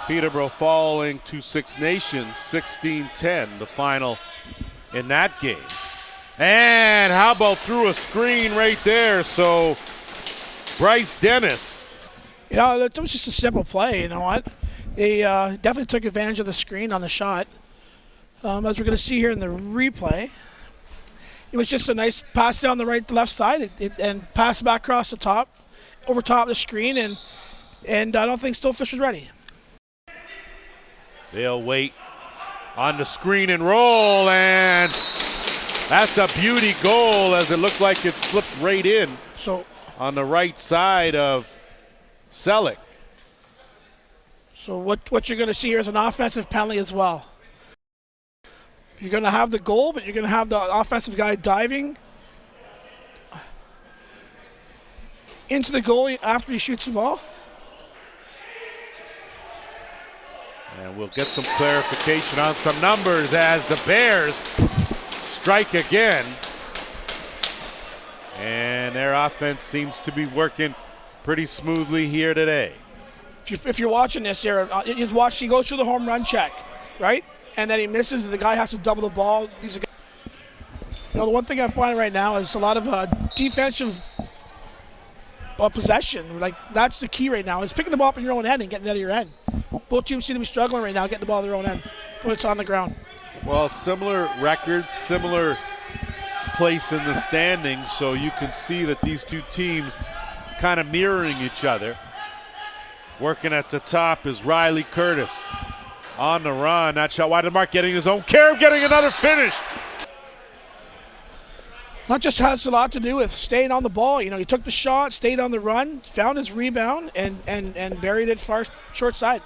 Peterborough falling to Six Nations, 16-10, the final in that game. And how about through a screen right there? So Bryce Dennis. You know, it was just a simple play, you know what? They definitely took advantage of the screen on the shot. As we're going to see here in the replay, it was just a nice pass down the left side and pass back across the top, over top of the screen, and I don't think Stonefish was ready. They'll wait on the screen and roll, and that's a beauty goal as it looked like it slipped right in on the right side of Selleck. So what you're going to see here is an offensive penalty as well. You're going to have the goal, but you're going to have the offensive guy diving into the goal after he shoots the ball. And we'll get some clarification on some numbers as the Bears strike again. And their offense seems to be working pretty smoothly here today. If you're watching this here, you watch, he goes through the home run check, right? And then he misses, and the guy has to double the ball. You know, the one thing I'm finding right now is a lot of defensive possession. Like, that's the key right now, is picking the ball up in your own end and getting it out of your end. Both teams seem to be struggling right now, getting the ball in their own end when it's on the ground. Well, similar records, similar place in the standings, so you can see that these two teams kind of mirroring each other. Working at the top is Riley Curtis. On the run, that shot wide of the mark, getting his own. Karam getting another finish. That just has a lot to do with staying on the ball. You know, he took the shot, stayed on the run, found his rebound, and buried it far short side.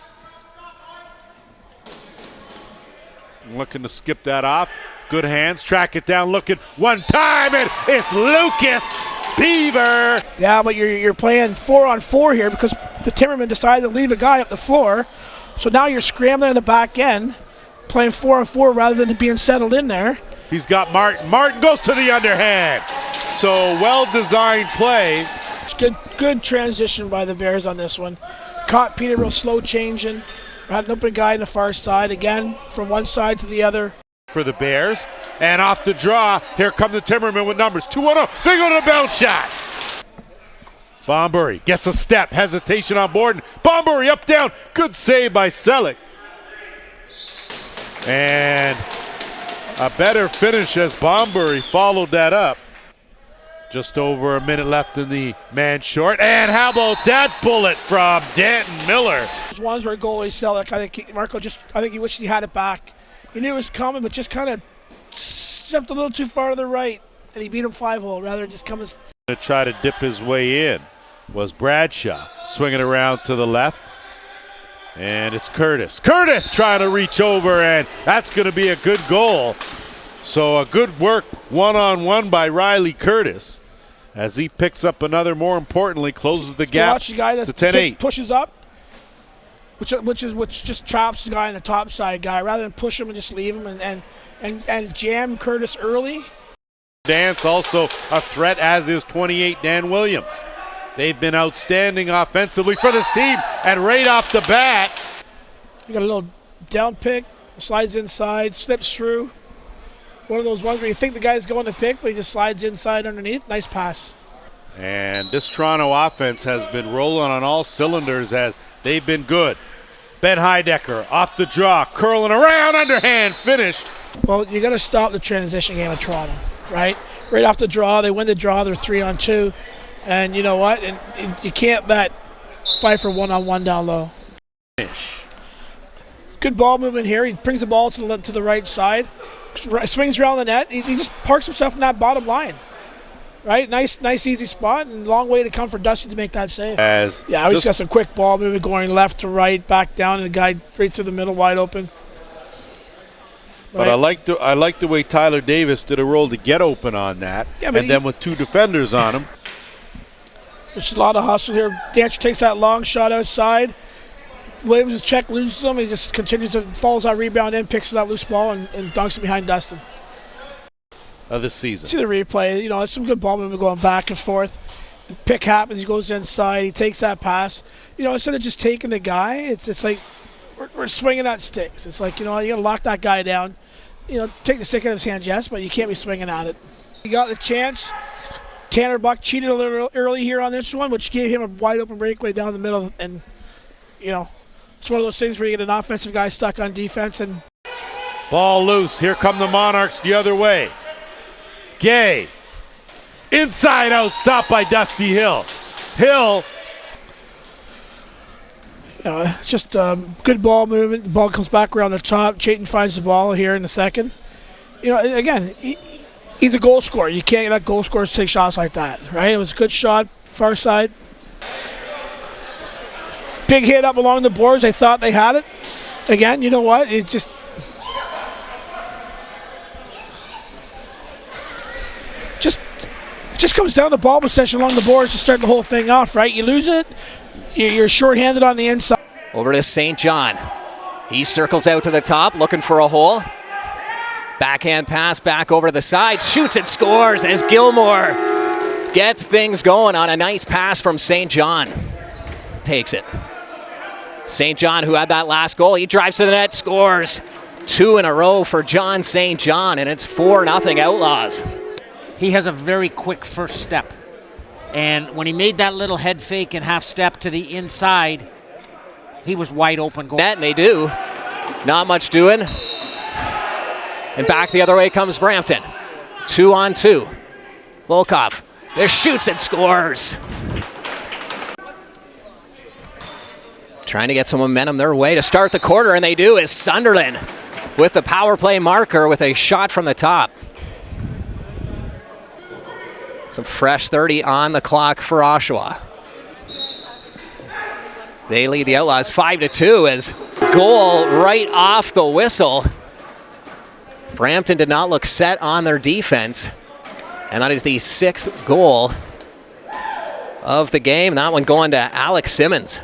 Looking to skip that off. Good hands, track it down, looking one time, and it's Lucas Beaver. Yeah, but you're playing 4-on-4 here because the Timmerman decided to leave a guy up the floor. So now you're scrambling in the back end, playing 4-on-4 rather than being settled in there. He's got Martin. Martin goes to the underhand. So well-designed play. It's good transition by the Bears on this one. Caught Peterborough slow changing. Had an open guy on the far side. Again, from one side to the other. For the Bears. And off the draw, here come the Timmerman with numbers. 2-1-0. They go to the bounce shot. Bombury gets a step, hesitation on board. Bombury up, down, good save by Selleck. And a better finish as Bombury followed that up. Just over a minute left in the man short. And how about that bullet from Danton Miller? Those ones where goalie Selleck, I think he wished he had it back. He knew it was coming, but just kind of stepped a little too far to the right, and he beat him 5-hole rather than just come as. To try to dip his way in was Bradshaw, swinging around to the left, and it's Curtis. Curtis trying to reach over, and that's going to be a good goal. So a good work one-on-one by Riley Curtis as he picks up another, more importantly, closes the gap watch the guy that to 10-8. Pushes up, which just traps the guy in the top side guy rather than push him and just leave him and jam Curtis early. Dance also a threat, as is 28 Dan Williams. They've been outstanding offensively for this team, and right off the bat. You got a little down pick, slides inside, slips through. One of those ones where you think the guy's going to pick, but he just slides inside underneath. Nice pass. And this Toronto offense has been rolling on all cylinders as they've been good. Ben Heidecker off the draw, curling around, underhand finish. Well, you got to stop the transition game of Toronto, right? Right off the draw, they win the draw, they're 3-on-2. And you know what? And you can't fight for one-on-one down low. Good ball movement here. He brings the ball to the right side, swings around the net. He just parks himself in that bottom line. Right? Nice, easy spot, and long way to come for Dusty to make that save. Yeah, he's got some quick ball movement going left to right, back down, and the guy right through the middle, wide open. But right. I like the way Tyler Davis did a roll to get open on that, and then with two defenders on him. There's a lot of hustle here. Dancher takes that long shot outside. Williams' check loses him. He just continues to follows that rebound in, picks that loose ball, and dunks it behind Dustin. Of the season. See the replay. You know, it's some good ball movement going back and forth. The pick happens. He goes inside. He takes that pass. You know, instead of just taking the guy, it's like we're swinging at sticks. It's like, you got to lock that guy down. Take the stick out of his hands, yes, but you can't be swinging at it. He got the chance. Tanner Buck cheated a little early here on this one, which gave him a wide open breakaway down the middle. And, it's one of those things where you get an offensive guy stuck on defense. And ball loose. Here come the Monarchs the other way. Gay. Inside out. Stopped by Dusty Hill. Hill. Just good ball movement. The ball comes back around the top. Chayton finds the ball here in the second. Again, he's a goal scorer. You can't let goal scorers take shots like that, right? It was a good shot, far side. Big hit up along the boards. They thought they had it. Again, you know what? It just comes down to ball possession along the boards to start the whole thing off, right? You lose it, you're shorthanded on the inside. Over to St. John. He circles out to the top, looking for a hole. Backhand pass back over to the side, shoots and scores as Gilmore gets things going on a nice pass from St. John. Takes it. St. John, who had that last goal, he drives to the net, scores. 2 in a row for John St. John, and it's 4-0 Outlaws. He has a very quick first step. And when he made that little head fake and half step to the inside, he was wide open. Net, and they do. Not much doing. And back the other way comes Brampton. 2-on-2. Volkov. There shoots and scores. Trying to get some momentum their way to start the quarter, and they do, is Sunderland with the power play marker with a shot from the top. Some fresh 30 on the clock for Oshawa. They lead the Outlaws 5-2 as goal right off the whistle. Brampton did not look set on their defense, and that is the 6th goal of the game. That one going to Alex Simmons.